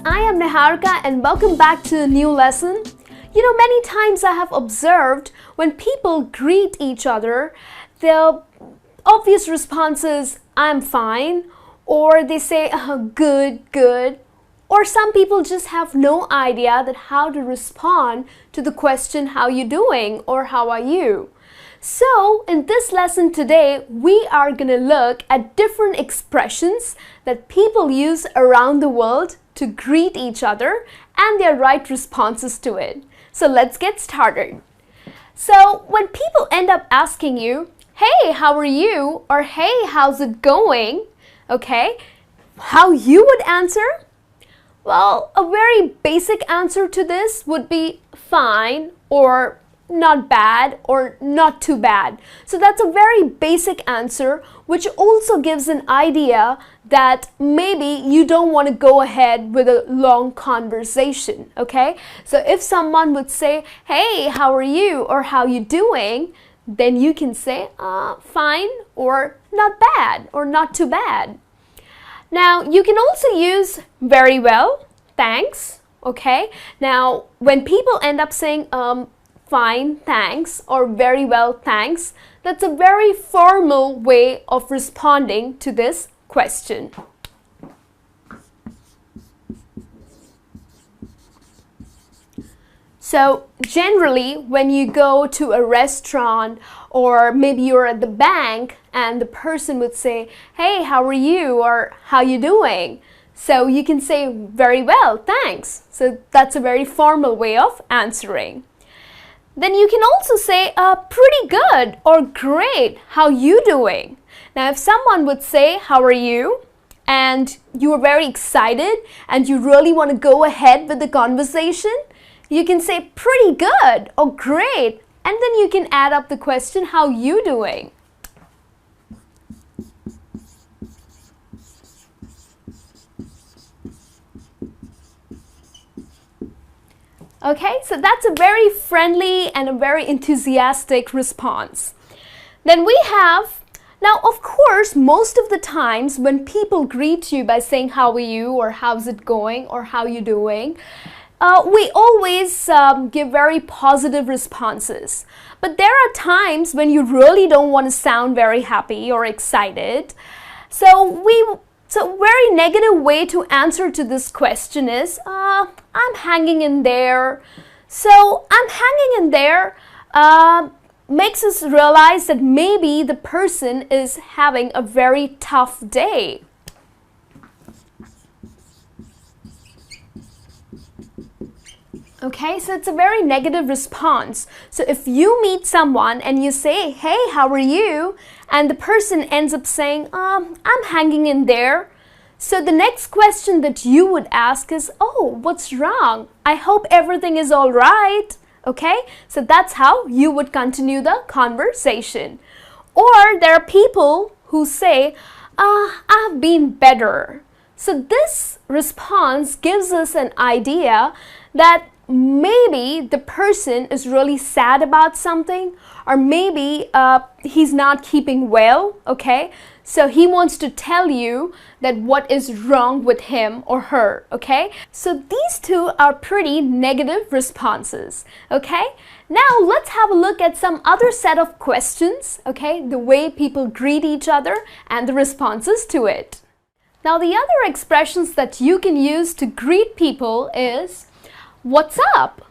I am Niharika and welcome back to a new lesson. Many times I have observed when people greet each other, the obvious response is, I'm fine, or they say, good, good. Or some people just have no idea that how to respond to the question, how you doing, or how are you? So, in this lesson today, we are going to look at different expressions that people use around the world to greet each other and their right responses to it. So, let's get started. So, when people end up asking you, hey, how are you? Or hey, how's it going? Okay, how you would answer? Well, a very basic answer to this would be fine or not bad or not too bad. So that's a very basic answer, which also gives an idea that maybe you don't want to go ahead with a long conversation, okay? So if someone would say, hey, how are you or how you doing? Then you can say fine or not bad or not too bad. Now, you can also use very well, thanks, okay? Now, when people end up saying fine, thanks, or very well, thanks, that's a very formal way of responding to this question. So, generally, when you go to a restaurant or maybe you're at the bank and the person would say, hey, how are you? Or how you doing? So, you can say very well, thanks. So, that's a very formal way of answering. Then you can also say pretty good or great, how you doing? Now if someone would say how are you and you are very excited and you really want to go ahead with the conversation, you can say pretty good or great, and then you can add up the question how you doing? Okay, so that's a very friendly and a very enthusiastic response. Then we have, now of course, most of the times when people greet you by saying how are you or how's it going or how you doing, we always give very positive responses. But there are times when you really don't want to sound very happy or excited. So a very negative way to answer to this question is, I'm hanging in there. So I'm hanging in there makes us realize that maybe the person is having a very tough day. Okay, so it's a very negative response. So if you meet someone and you say, hey, how are you? And the person ends up saying, I'm hanging in there. So the next question that you would ask is, oh, what's wrong? I hope everything is all right. Okay, so that's how you would continue the conversation. Or there are people who say, I've been better. So this response gives us an idea that maybe the person is really sad about something, or maybe he's not keeping well, okay? So he wants to tell you that what is wrong with him or her, okay? So these two are pretty negative responses, okay? Now let's have a look at some other set of questions, okay? The way people greet each other and the responses to it. Now the other expressions that you can use to greet people is what's up,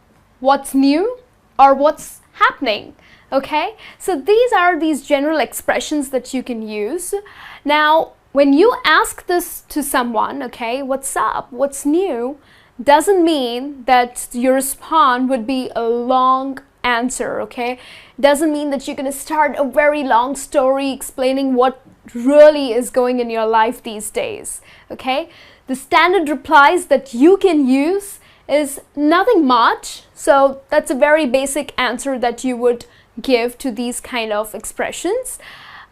what's new, or what's happening. Okay, so these are these general expressions that you can use. Now, when you ask this to someone, okay, what's up, what's new, doesn't mean that your response would be a long answer, okay? Doesn't mean that you're going to start a very long story explaining what really is going in your life these days, okay? The standard replies that you can use is nothing much. So that's a very basic answer that you would give to these kind of expressions.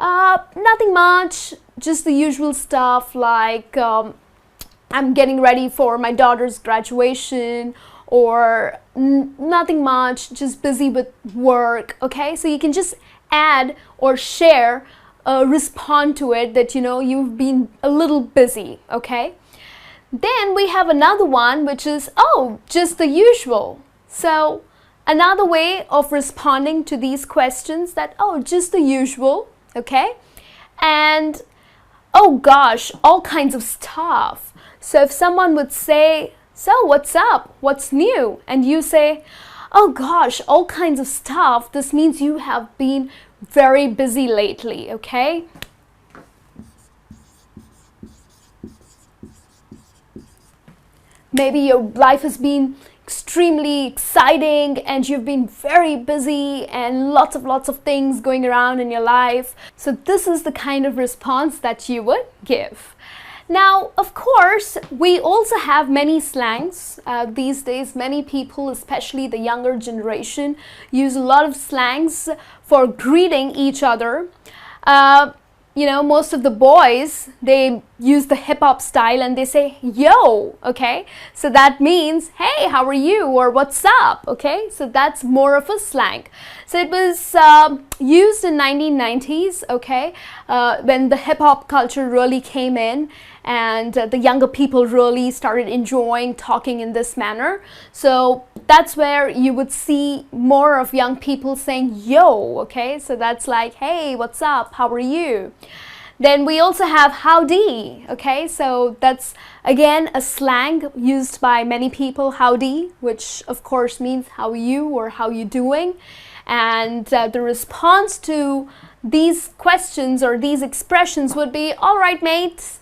Nothing much, just the usual stuff like I'm getting ready for my daughter's graduation, or nothing much, just busy with work. Okay, so you can just add or share, respond to it that you've been a little busy. Okay. Then we have another one, which is, oh, just the usual. So another way of responding to these questions that, oh, just the usual, okay? And, oh gosh, all kinds of stuff. So if someone would say, so what's up? What's new? And you say, oh gosh, all kinds of stuff. This means you have been very busy lately, okay? Maybe your life has been extremely exciting and you've been very busy and lots of things going around in your life. So this is the kind of response that you would give. Now, of course, we also have many slangs. These days, many people, especially the younger generation, use a lot of slangs for greeting each other. You know, most of the boys, they use the hip-hop style and they say, yo, okay? So that means, hey, how are you? Or what's up, okay? So that's more of a slang. So it was used in 1990s, okay? When the hip-hop culture really came in and the younger people really started enjoying talking in this manner. So that's where you would see more of young people saying, yo, okay? So that's like, hey, what's up? How are you? Then we also have howdy, okay? So that's, again, a slang used by many people, howdy, which of course means how are you or how you doing. And the response to these questions or these expressions would be, all right, mate.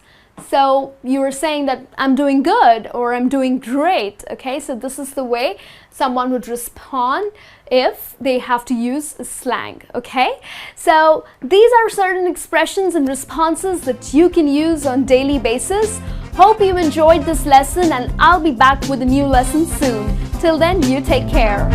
So you were saying that I'm doing good or I'm doing great, okay? So this is the way someone would respond if they have to use a slang, okay? So these are certain expressions and responses that you can use on daily basis. Hope you enjoyed this lesson and I'll be back with a new lesson soon. Till then, you take care.